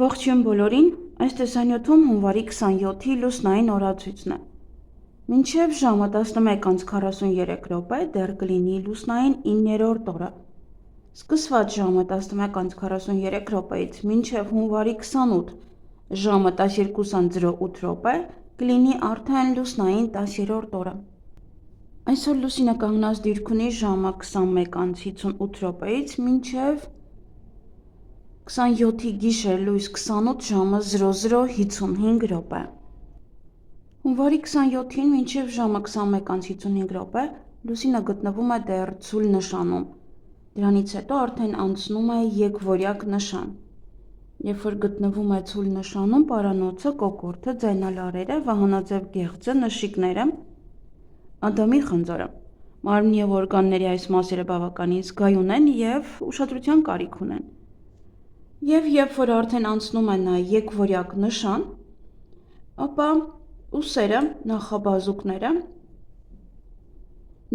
Ողջույն բոլորին, այս տեսանյութում հունվարի 27-ի լուսնային օրացույցն է։ Մինչև ժամը 11:43 դեռ կլինի լուսնային 9-րդ օրը։ Սկսված ժամը 11:43-ից մինչև հունվարի 28 ժամը 12:08 կլինի արդեն լուսնային 10-րդ օրը։ Այսօր լուսինը կանգնած դիրք ունի ժամը 21:58-ից մինչև 27-ի գիշեր լույս 28 ժամը 00:55։ Հունվարի 27-ին մինչև ժամը 21:55 լուսինը գտնվում է դեռ ցուլ նշանում, դրանից հետո արդեն անցնում է եկվորյակ նշան։ Երբ որ գտնվում է ցուլ նշանում, պարանոցը, կոկորդը, ձայնալարերը, վահանաձև գեղձը, նշիկները, անդամի խնձորը, մարմնի և օրգանների այս մասերը բավականին զգայուն են և ուշադրության կարիք ունեն։ Եվ երբ որ արդեն անցնում է նա եկվորյակ նշան, ապա ուսերը, նախաբազուկները,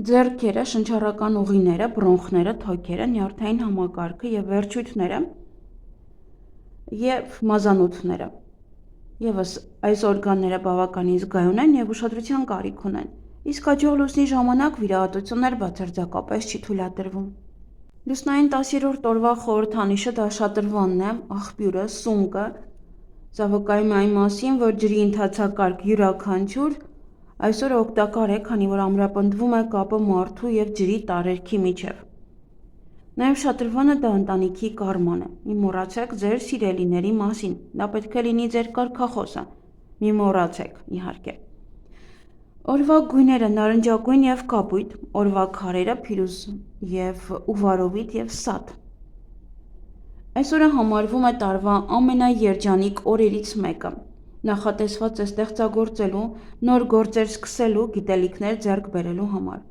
ձեռքերը, շնչառական ուղիները, բրոնխները, թոքերը, նյարդային համակարգը և վերջույթները և մազանութները։ Եվս այս օրգանները բավականին զգայուն են և ուշադրության կարիք ունեն, իսկ հաջող լուսնի ժամանակ վիրահատություններ բացարձակապես չի թույլատրվում։ Լուսնային 10-րդ օրվա խորհրդանիշը դա շատրվանն է, աղբյուրը, սունկը, սա վկայում է այն մասին, որ ջրի ընթացակարգ յուրաքանչյուր այսօր օգտակար է, քանի որ ամրապնդվում է կապը մարդու և ջրի տարերքի միջև։ Նաև շատրվանը դա ընտանիքի կարման է, մի մոռացեք ձեր սիրելիների մասին, դա պետք է լինի ձեր կարգախոսը, մի մոռացեք, իհարկե։ Օրվա գույները նարնջագույն և կապույտ, օրվա քարերը փիրուզ և ուվարովիտ և սաթ։ Այսօրը համարվում է տարվա ամենաերջանիկ օրերից մեկը, նախատեսված է ստեղծագործելու, նոր գործեր սկսելու, գիտելիքներ ձեռք բերելու համար։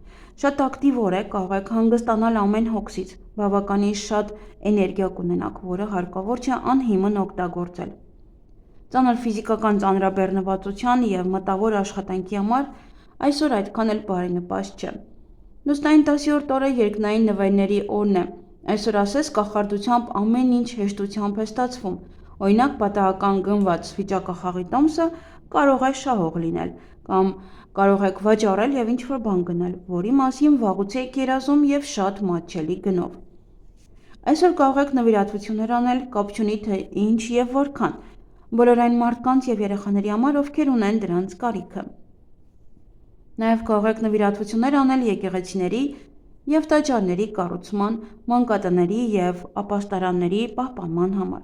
Շատ ակտիվ օր է, կարող եք հանգստանալ ամեն հոգսից, բավականին շատ էներգիա կունենաք, որը հարկավոր չէ անհիմն օգտագործել։ Ծանր ֆիզիկական ծանրաբեռնվածության և մտավոր աշխատանքի համար այսօր այդքան էլ բարենպաստ չէ։ Լուսնային 10-րդ օրը երկնային նվերների օրն է։ Այսօր ասես կախարդությամբ ամեն ինչ հեշտությամբ է ստացվում, օրինակ պատահական գնված վիճակախաղի տոմսը կարող է շահող լինել, կամ կարող եք վաճառել և ինչ-որ բան գնել, որի մասին վաղուց եք երազում և շատ մատչելի գնով։ Այսօր կարող եք նվիրատվություններ անել, կապ չունի թե ինչ և որքան, բոլոր այն մարդկանց և երեխաների համար, ովքեր ունեն դրանց կարիքը։ Նաև կարող եք նվիրատվություններ անել եկեղեցիների և տաճարների կառուցման, մանկատների և ապաստարանների պահպանման համար։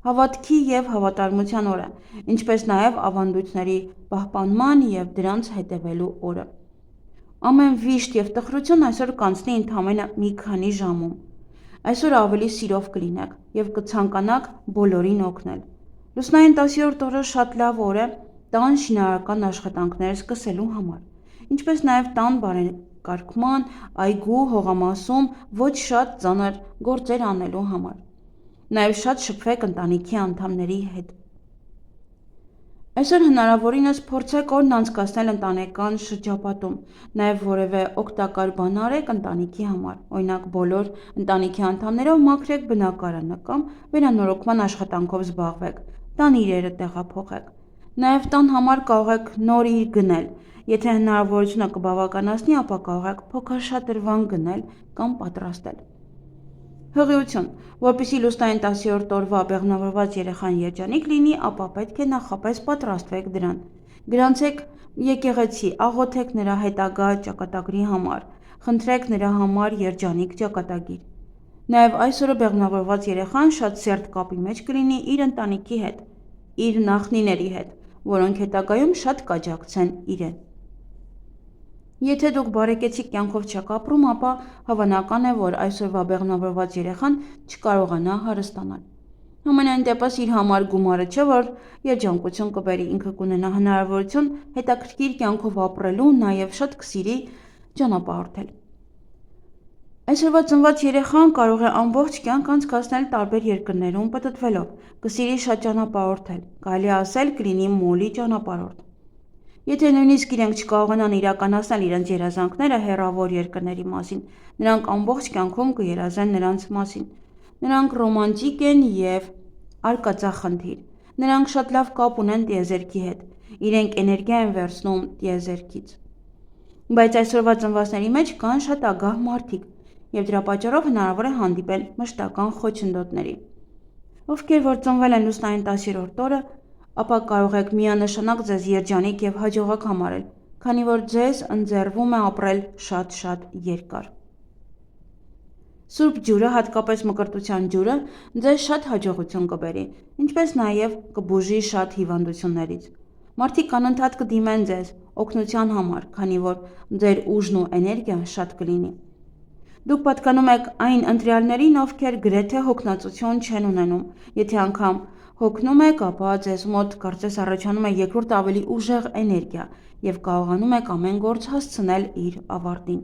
Հավատքի և հավատարմության օր է, ինչպես նաև ավանդույթների պահպանման և դրանց հետևելու օրը։ Ամեն վիշտ և տխրություն այսօր կանցնի ընդամենը մի քանի ժամում։ Այսօր ավելի սիրով կլինեք և կցանկանաք բոլորին օգնել։ Լուսնային 10-րդ օրը շատ լավ օր է տան շինարարական աշխատանքներ սկսելու համար, ինչպես նաև տան բարեկարգման, այգու, հողամասում ոչ շատ ծանր գործեր անելու համար։ Նաև շատ շփվեք ընտանիքի անդամների հետ։ Այսօր հնարավորինս փորձեք օրն անցկացնել ընտանեկան շրջապատում, նաև որևէ օգտակար բան արեք ընտանիքի համար, օրինակ բոլոր ընտանիքի անդամներով մաքրեք բնակարանը կամ վերանորոգման աշխատանքով զբաղվեք, տան իրերը տեղափոխեք։ Նաև տան համար կարող եք նոր իր գնել, եթե հնարավորությունը կբավականացնի, ապա կարող եք փոքրաշատրվան գնել կամ պատրաստել։ Հղիություն, որպեսզի լուսնային 10-րդ օրվա բեղմնավորված երեխան երջանիկ լինի, ապա պետք է նախապես պատրաստվեք դրան։ Գրանցեք եկեղեցի, աղոթեք նրա հետագա ճակատագրի համար, խնդրեք նրա համար երջանիկ ճակատագիր։ Նաև այս օրը բեղմնավորված երեխան շատ սերտ կապի մեջ կլինի իր ընտանիքի հետ, իր նախնիների հետ, որոնք հետագայում շատ կաջակցեն իրեն։ Եթե դուք բարեկեցիկ կյանքով չեք ապրում, ապա հավանական է, որ այսօրվա բեղմնավորված երեխան չկարողանա հարստանալ։ Համենայն դեպս իր համար գումարը չէ, որ երջանկություն կբերի, ինքը կունենա հնարավորություն հետաքրքիր կյանքով ապրելու, նաև շատ կսիրի ճանապարհորդել։ Այսօրվա ծնված երեխան կարող է ամբողջ կյանք անցկացնել տարբեր երկրներում պտտվելով, կսիրի շատ ճանապարհորդել, կարելի է ասել կլինի մոլի ճանապարհորդ։ Եթե նույնիսկ իրենք չկարողանան իրականացնել իրենց երազանքները հեռավոր երկրների մասին, նրանք ամբողջ կյանքում կերազեն նրանց մասին։ Նրանք ռոմանտիկ են և արկածախնդիր։ Նրանք շատ լավ կապ ունեն տիեզերքի հետ, իրենք էներգիա են վերցնում տիեզերքից։ Բայց այսօրվա ծնվածների մեջ կան շատ ագահ մարդիկ, եւ դրա պատճառով հնարավոր է հանդիպել մշտական խոչընդոտների։ Ովքեր որ ծնվել են լուսնային 10-րդ օրը, ապա կարող եք միանշանակ ձեզ երջանիկ եւ հաջողակ համարել, քանի որ ձեզ ընձեռվում է ապրել շատ երկար։ Սուրբ ջուրը, հատկապես մկրտության ջուրը, ձեզ շատ հաջողություն կբերի, ինչպես նաև կբուժի շատ հիվանդություններից։ Մարդիկ անընդհատ կդիմեն ձեզ օգնության համար, քանի որ ձեր ուժն ու էներգիան շատ կլինի։ Դուք պատկանում եք այն ընտրյալներին, ովքեր գրեթե հոգնածություն չեն ունենում։ Եթե անգամ հոգնում եք, ապա ձեզ մոտ կարծես առաջանում է երկրորդ ավելի ուժեղ էներգիա եւ կարողանում եք ամեն գործ հասցնել իր ավարտին։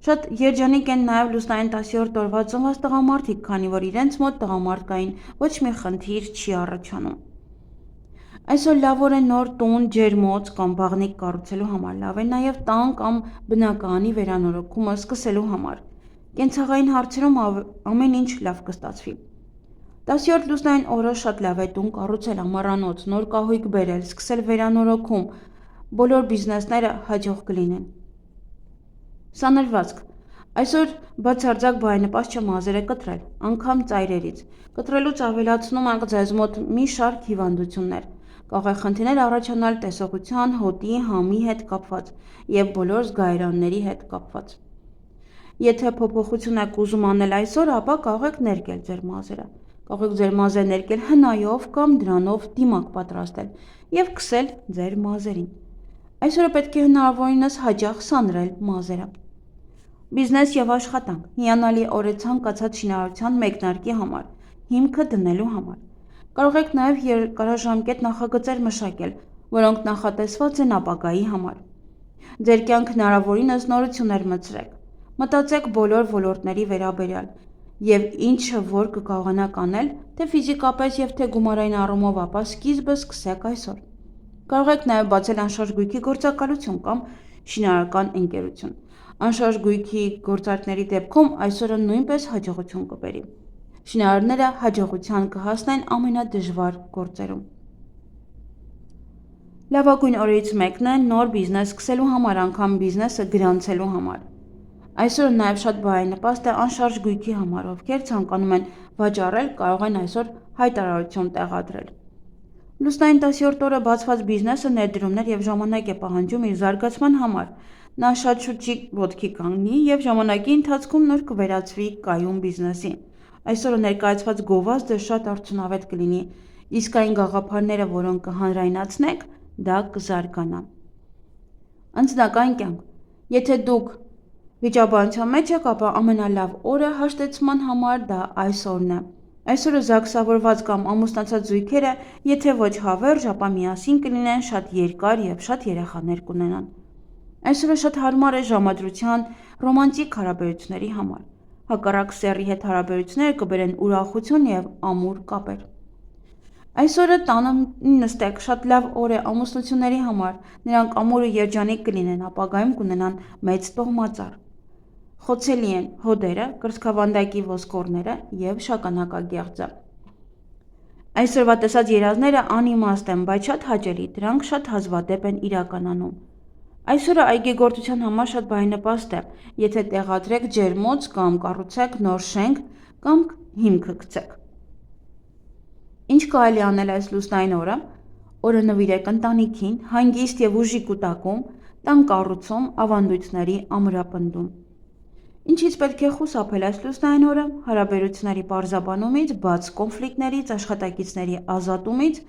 Շատ երջանիկ են նաև լուսնային 10-րդ օրվա ծնված տղամարդիկ, քանի որ իրենց մոտ տղամարդկային ոչ մի խնդիր չի առաջանում։ Այսօր լավ է նոր տուն, ջերմոց կամ բաղնիկ կառուցելու համար, լավ է նաև տան կամ բնակարանի վերանորոգումը սկսելու համար։ Կենցաղային հարցերում ամեն ինչ լավ կստացվի։ 10-րդ լուսնային օրը շատ լավ է տուն կառուցել, ամառանոց, նոր կահույք բերել, սկսել վերանորոգում, բոլոր բիզնեսները հաջող կլինեն։ Սանրվածք։ Այսօր բացարձակ բարենպաստ չէ մազերը կտրել, անգամ ծայրերից։ Կտրելուց ավելացնում եք ձեզ մոտ մի շարք հիվանդություններ։ Կարող է խնդիրներ առաջանալ տեսողության, հոտի, համի հետ կապված եւ բոլոր զգայարանների հետ կապված։ Եթե փոփոխություն եք ուզում անել այսօր, ապա կարող եք ներկել ձեր մազերը։ Կարող եք ձեր մազերը ներկել հնայով կամ դրանով դիմակ պատրաստել եւ քսել ձեր մազերին։ Այսօր պետք է հնարավորինս հաճախ սանրել մազերը։ Բիզնես եւ աշխատանք։ Հիանալի օր է ցանկացած շինարարության մեկնարկի համար, հիմքը դնելու համար։ Կարող եք նաեւ երկարաժամկետ նախագծեր մշակել, որոնք նախատեսված են ապագայի համար։ Ձեր կյանք հնարավորինս նորություններ մտցրեք։ Մտածեք բոլոր ոլորտների վերաբերյալ եւ ինչը որ կկարողանաք անել, թե ֆիզիկապես եւ թե գումարային առումով, ապա սկիզբը սկսեք այսօր։ Կարող եք նաեւ բացել անշարժ գույքի գործակալություն կամ շինարարական ընկերություն։ Անշարժ գույքի գործարքների դեպքում այսօրը նույնպես հաջողություն կբերի։ Շինարարները հաջողության կհասնեն ամենադժվար գործերում։ Լավագույն օրերից մեկն է նոր բիզնես սկսելու համար, անգամ բիզնեսը գրանցելու համար։ Այսօր նաև շատ բարենպաստ է անշարժ գույքի համար, ովքեր ցանկանում են վաճառել, կարող են այսօր հայտարարություն տեղադրել։ Լուսնային 10-րդ օրը բացված բիզնեսը ներդրումներ եւ ժամանակ է պահանջում իր զարգացման համար։ Նա շատ շուտ չի ոտքի կանգնի եւ ժամանակի ընթացքում նոր կվերածվի կայուն բիզնեսի։ Այսօր ներկայացված գովազդը շատ արդյունավետ կլինի, իսկ այն գաղափարները, որոնք կհանրայնացնեք, դա կզարգանա։ Անձնական կյանք։ Եթե դուք վիճաբանության մեջ եք, ապա ամենալավ օրը հաշտեցման համար դա այսօրն է։ Այսօրը զաքսավորված կամ ամուսնացած զույգերը, եթե ոչ հավերժ, ապա միասին կլինեն, շատ երկար եւ շատ երեխաներ կունենան։ Այսօրը շատ հարմար է ժամադրության ռոմանտիկ հարաբերությունների համար։ Հակառակ սեռի հետ հարաբերությունները կբերեն ուրախություն եւ ամուր կապեր։ Այսօրը տանը նստեք, շատ լավ օր է ամուսնությունների համար։ Նրանք ամուր ու երջանիկ կլինեն, ապագայում կունենան մեծ տոհմածառ։ Խոցելի են հոդերը, կրծքավանդակի ոսկորները եւ շագանակագեղձը։ Այսօրվա տեսած երազները անիմաստ են, բայց շատ հաճելի, դրանք շատ հազվադեպ են իրականանում։ Այսօրը այգեգործության համար շատ բարենպաստ է, եթե տեղադրեք ջերմոց կամ կառուցեք նոր շենք կամ հիմքը գցեք։ Ինչ կարելի անել այս լուսնային օրը։ Օրը նվիրեք ընտանիքին, հանգիստ եւ ուժի կուտակում, տան կառուցում, ավանդույթների ամրապնդում։ Ինչից պետք է խուսափել այս լուսնային օրը, հարաբերությունների պարզաբանումից, բաց կոնֆլիկտներից, աշխատակիցների ազատումից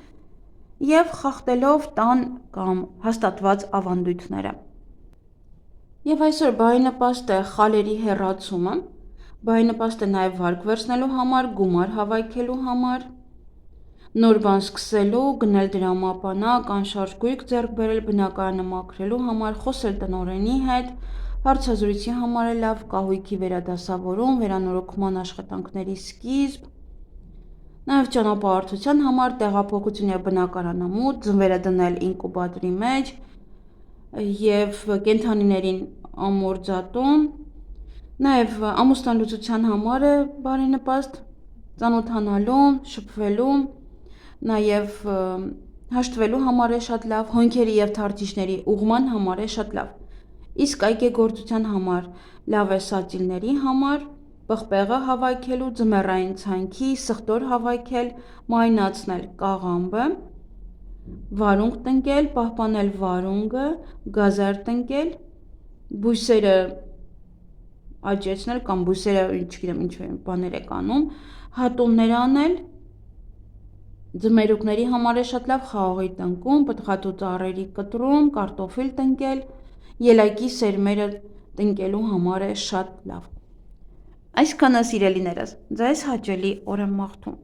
եւ խախտելով տան կամ հաստատված ավանդույթները։ Եվ այսօր բարենպաստ է խալերի հեռացումը, բարենպաստ է նաեւ վարկ վերցնելու համար, գումար հավաքելու համար, նոր բան սկսելու, գնել դրամապանակ, անշարժ գույք ձեռք բերել, բնակարանը մաքրելու համար, խոսել տնօրենի հետ, հարցազրույցի համար է լավ, կահույքի վերադասավորում, վերանորոգման աշխատանքների սկիզբ, նաև ճանապարհորդության համար տեղափոխություն եւ բնակարանամուտ, ձնվերը դնել ինկուբատորի մեջ եւ կենդանիներին ամորձատում, նաև ամուսնալուծության համար է բարենպաստ, ծանոթանալու, շփվելու, նաև հաշտվելու համար է շատ լավ, հոնքերի և թարթիչների ուղղման համար է շատ լավ։ Իսկ այգեգործության համար լավ է սածիլների համար, պղպեղը հավաքելու, ձմեռային ցանքի, սխտոր հավաքել, մայնացնել կաղամբը, վարունգ տնկել, պահպանել վարունգը, գազար տնկել, բույսերը աճեցնել կամ բույսերը, չգիտեմ, ինչ բաներ եք անում, հատումներ անել, ձմերուկների համար է շատ լավ խաղողի տնկում, պտղատու ծառերի կտրում, կարտոֆիլ տնկել, ելակի սերմերը տնկելու համար է շատ լավ։ Այսքանը սիրելիներս, ձեզ հաճելի օր եմ մաղթում։